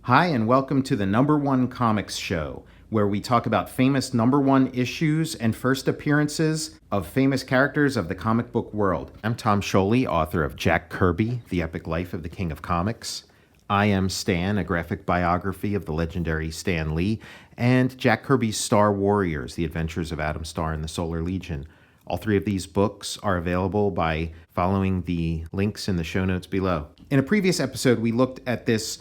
Hi, and welcome to the Number One Comics Show, where we talk about famous number one issues and first appearances of famous characters of the comic book world. I'm Tom Scioli, author of Jack Kirby, The Epic Life of the King of Comics. I Am Stan, a graphic biography of the legendary Stan Lee, and Jack Kirby's Star Warriors, The Adventures of Adam Star and the Solar Legion. All three of these books are available by following the links in the show notes below. In a previous episode, we looked at this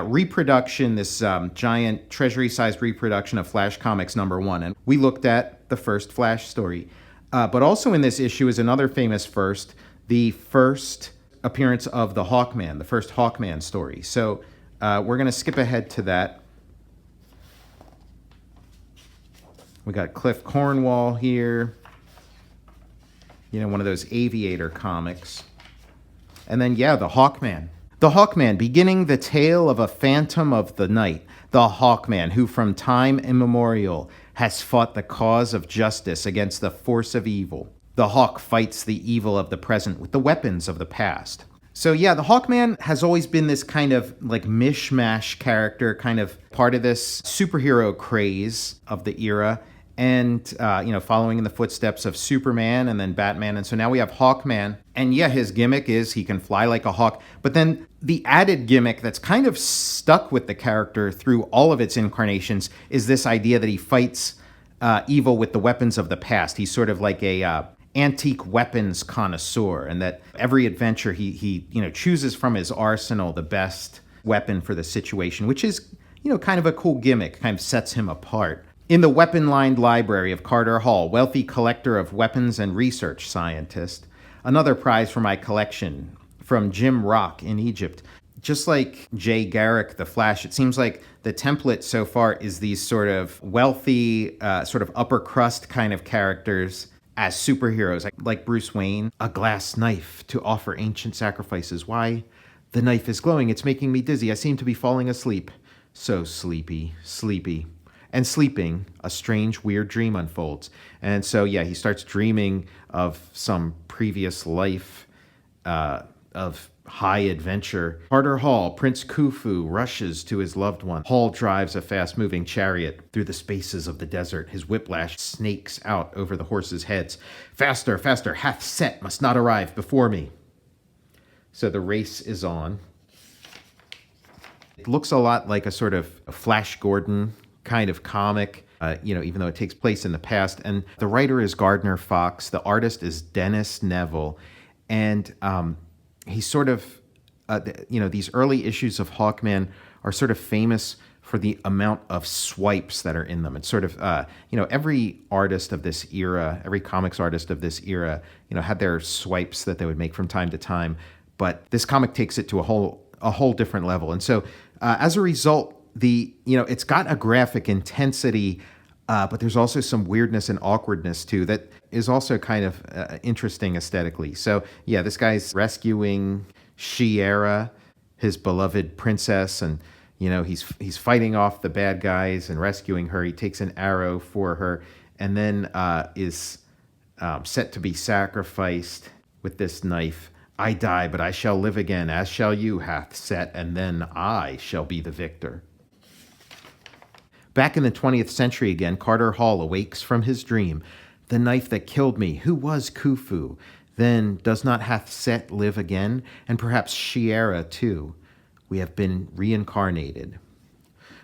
reproduction, this giant treasury-sized reproduction of Flash Comics number one. And we looked at the first Flash story. But also in this issue is another famous first, the first appearance of the Hawkman, the first Hawkman story. So we're going to skip ahead to that. We got Cliff Cornwall here. You know, one of those aviator comics. And then, yeah, the Hawkman. The Hawkman, beginning the tale of a phantom of the night, the Hawkman, who from time immemorial has fought the cause of justice against the force of evil. The Hawk fights the evil of the present with the weapons of the past. So yeah, the Hawkman has always been this kind of like mishmash character, kind of part of this superhero craze of the era. And, following in the footsteps of Superman and then Batman. And so now we have Hawkman. And yeah, his gimmick is he can fly like a hawk. But then the added gimmick that's kind of stuck with the character through all of its incarnations is this idea that he fights evil with the weapons of the past. He's sort of like a antique weapons connoisseur. And that every adventure he chooses from his arsenal the best weapon for the situation, which is, kind of a cool gimmick, kind of sets him apart. In the weapon-lined library of Carter Hall, wealthy collector of weapons and research scientist, another prize for my collection from Jim Rock in Egypt. Just like Jay Garrick, the Flash, it seems like the template so far is these sort of wealthy, sort of upper crust kind of characters as superheroes, like Bruce Wayne. A glass knife to offer ancient sacrifices. Why? The knife is glowing. It's making me dizzy. I seem to be falling asleep. So sleepy. And sleeping, a strange, weird dream unfolds. And so, yeah, he starts dreaming of some previous life of high adventure. Carter Hall, Prince Khufu, rushes to his loved one. Hall drives a fast-moving chariot through the spaces of the desert. His whiplash snakes out over the horses' heads. Faster, faster, hath set, must not arrive before me. So the race is on. It looks a lot like a sort of Flash Gordon kind of comic, even though it takes place in the past. And the writer is Gardner Fox. The artist is Dennis Neville. And he's sort of, these early issues of Hawkman are sort of famous for the amount of swipes that are in them. It's sort of, every artist of this era, every comics artist of this era, had their swipes that they would make from time to time. But this comic takes it to a whole different level. And so as a result, it's got a graphic intensity, but there's also some weirdness and awkwardness too that is also kind of interesting aesthetically. So yeah, this guy's rescuing Shiera, his beloved princess, and he's fighting off the bad guys and rescuing her. He takes an arrow for her, and then is set to be sacrificed with this knife. I die, but I shall live again, as shall you, hath set, and then I shall be the victor. Back in the 20th century again, Carter Hall awakes from his dream. The knife that killed me, who was Khufu? Then does not hath set live again? And perhaps Shiera too. We have been reincarnated.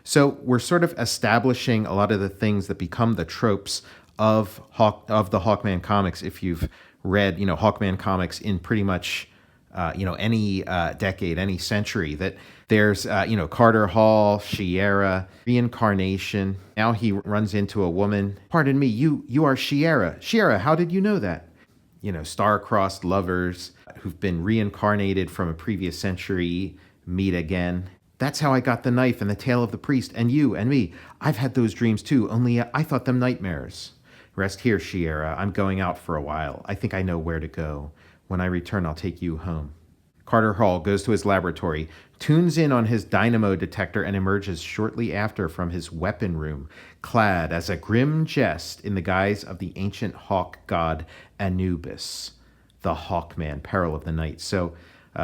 So we're sort of establishing a lot of the things that become the tropes of the Hawkman comics. If you've read, Hawkman comics in pretty much, any decade, any century, that there's, Carter Hall, Shiera, reincarnation. Now he runs into a woman. Pardon me, you are Shiera. Shiera, how did you know that? Star-crossed lovers who've been reincarnated from a previous century meet again. That's how I got the knife and the tale of the priest, and you and me. I've had those dreams too, only I thought them nightmares. Rest here, Shiera. I'm going out for a while. I think I know where to go. When I return, I'll take you home. Carter Hall goes to his laboratory, tunes in on his dynamo detector, and emerges shortly after from his weapon room, clad as a grim jest in the guise of the ancient hawk god Anubis, the Hawkman, peril of the night. So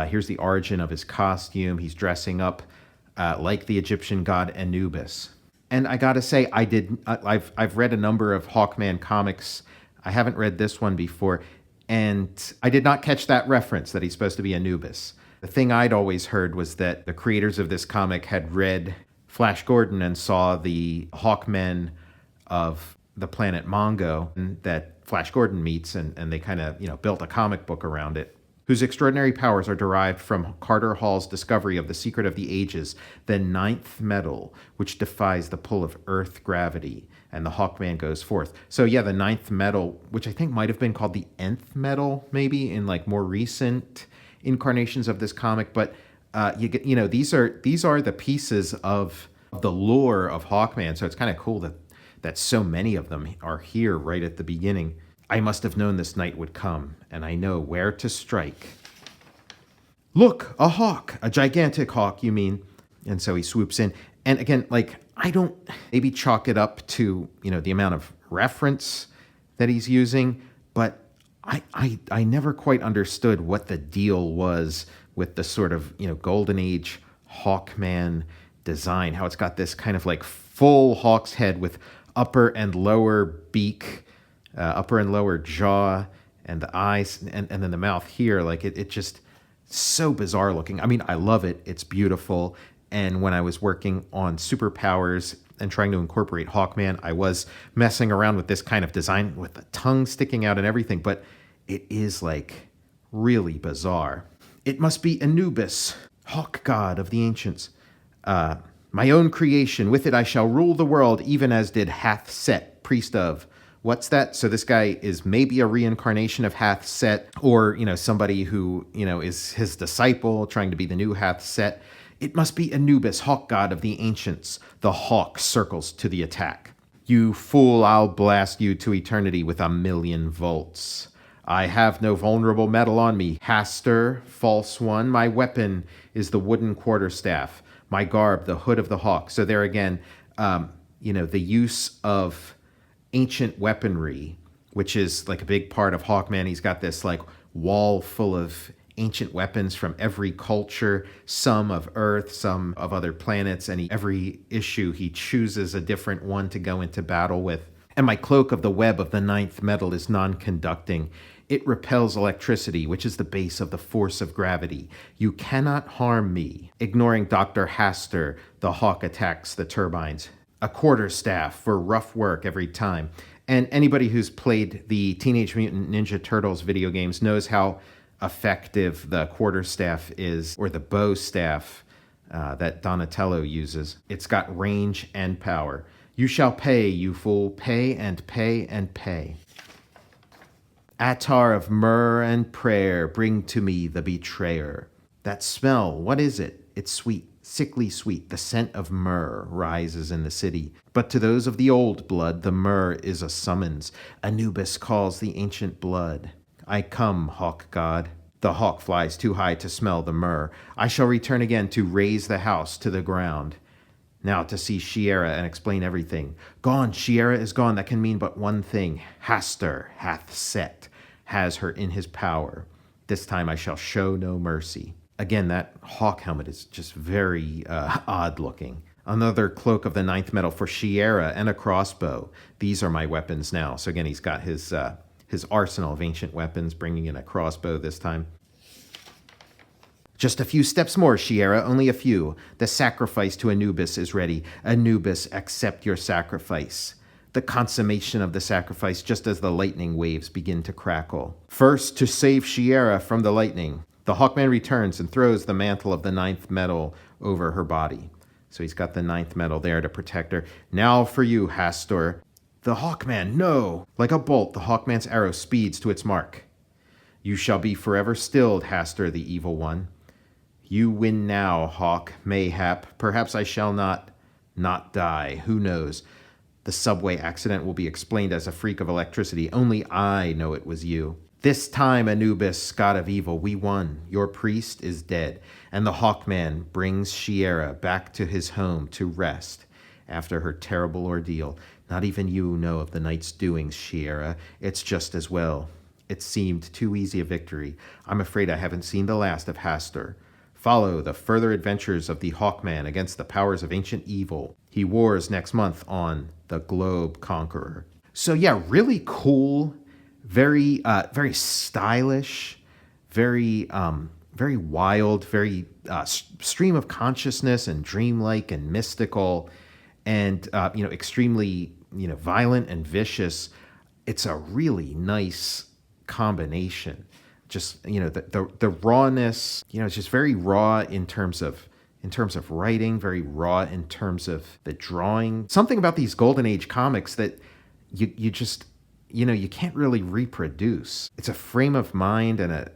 here's the origin of his costume. He's dressing up like the Egyptian god Anubis. And I gotta say, I've read a number of Hawkman comics. I haven't read this one before, and I did not catch that reference that he's supposed to be Anubis. The thing I'd always heard was that the creators of this comic had read Flash Gordon and saw the Hawkmen of the planet Mongo that Flash Gordon meets, and they kind of, built a comic book around it, whose extraordinary powers are derived from Carter Hall's discovery of the secret of the ages, the ninth metal, which defies the pull of Earth gravity. And the Hawkman goes forth. So yeah, the ninth metal, which I think might have been called the nth metal, maybe in like more recent incarnations of this comic. But these are the pieces of the lore of Hawkman. So it's kind of cool that so many of them are here right at the beginning. I must have known this night would come, and I know where to strike. Look, a hawk, a gigantic hawk, you mean? And so he swoops in. And again, I don't maybe chalk it up to, the amount of reference that he's using, but I never quite understood what the deal was with the sort of, Golden Age Hawkman design, how it's got this kind of like full hawk's head with upper and lower beak, upper and lower jaw, and the eyes, and then the mouth here. Like it just so bizarre looking. I mean, I love it. It's beautiful. And when I was working on superpowers and trying to incorporate Hawkman, I was messing around with this kind of design with the tongue sticking out and everything, but it is like really bizarre. It must be Anubis, hawk god of the ancients. My own creation, with it I shall rule the world, even as did Hath Set, priest of. What's that? So this guy is maybe a reincarnation of Hath Set, or, somebody who, is his disciple trying to be the new Hath Set. It must be Anubis, hawk god of the ancients. The hawk circles to the attack. You fool, I'll blast you to eternity with 1,000,000 volts. I have no vulnerable metal on me. Hastur, false one, my weapon is the wooden quarterstaff. My garb, the hood of the hawk. So there again, the use of ancient weaponry, which is like a big part of Hawkman. He's got this like wall full of ancient weapons from every culture, some of Earth, some of other planets, and every issue he chooses a different one to go into battle with. And my cloak of the web of the ninth metal is non-conducting. It repels electricity, which is the base of the force of gravity. You cannot harm me. Ignoring Dr. Hastur, the hawk attacks the turbines. A quarterstaff for rough work every time. And anybody who's played the Teenage Mutant Ninja Turtles video games knows how effective the quarterstaff is, or the bow staff that Donatello uses. It's got range and power. You shall pay, you fool, pay and pay and pay. Attar of myrrh and prayer, bring to me the betrayer. That smell, what is it? It's sweet, sickly sweet. The scent of myrrh rises in the city. But to those of the old blood, the myrrh is a summons. Anubis calls the ancient blood. I come, hawk god. The hawk flies too high to smell the myrrh. I shall return again to raise the house to the ground. Now to see Shiera and explain everything. Gone, Shiera is gone. That can mean but one thing. Hastur hath set, has her in his power. This time I shall show no mercy. Again, that hawk helmet is just very odd looking. Another cloak of the ninth metal for Shiera and a crossbow. These are my weapons now. So again, he's got his arsenal of ancient weapons, bringing in a crossbow this time. Just a few steps more, Shiera, only a few. The sacrifice to Anubis is ready. Anubis, accept your sacrifice. The consummation of the sacrifice, just as the lightning waves begin to crackle. First, to save Shiera from the lightning, the Hawkman returns and throws the mantle of the ninth metal over her body. So he's got the ninth metal there to protect her. Now for you, Hastur. The Hawkman, no! Like a bolt, the Hawkman's arrow speeds to its mark. You shall be forever stilled, Hastur, the evil one. You win now, Hawk, mayhap. Perhaps I shall not die. Who knows? The subway accident will be explained as a freak of electricity. Only I know it was you. This time, Anubis, god of evil, we won. Your priest is dead, and the Hawkman brings Shiera back to his home to rest after her terrible ordeal. Not even you know of the night's doings, Shiera. It's just as well. It seemed too easy a victory. I'm afraid I haven't seen the last of Hastur. Follow the further adventures of the Hawkman against the powers of ancient evil. He wars next month on The Globe Conqueror. So yeah, really cool, very stylish, very wild, very stream of consciousness and dreamlike and mystical, and extremely violent and vicious. It's a really nice combination. Just the rawness, it's just very raw in terms of writing, very raw in terms of the drawing. Something about these Golden Age comics that you just you can't really reproduce. It's a frame of mind and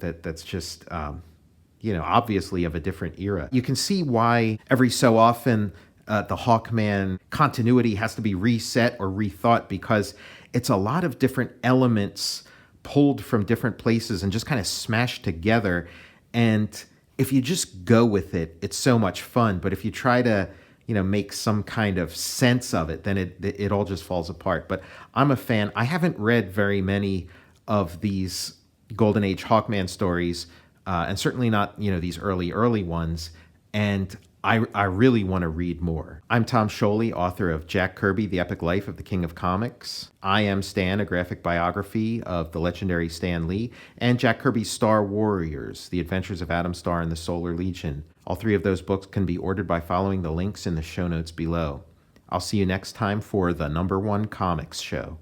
that's just obviously of a different era. You can see why every so often the Hawkman continuity has to be reset or rethought, because it's a lot of different elements pulled from different places and just kind of smashed together. And if you just go with it, it's so much fun. But if you try to make some kind of sense of it, then it all just falls apart. But I'm a fan. I haven't read very many of these Golden Age Hawkman stories, and certainly not these early ones. And I really want to read more. I'm Tom Scioli, author of Jack Kirby, The Epic Life of the King of Comics. I Am Stan, a graphic biography of the legendary Stan Lee, and Jack Kirby's Star Warriors, The Adventures of Adam Star and the Solar Legion. All three of those books can be ordered by following the links in the show notes below. I'll see you next time for the #1 Comics Show.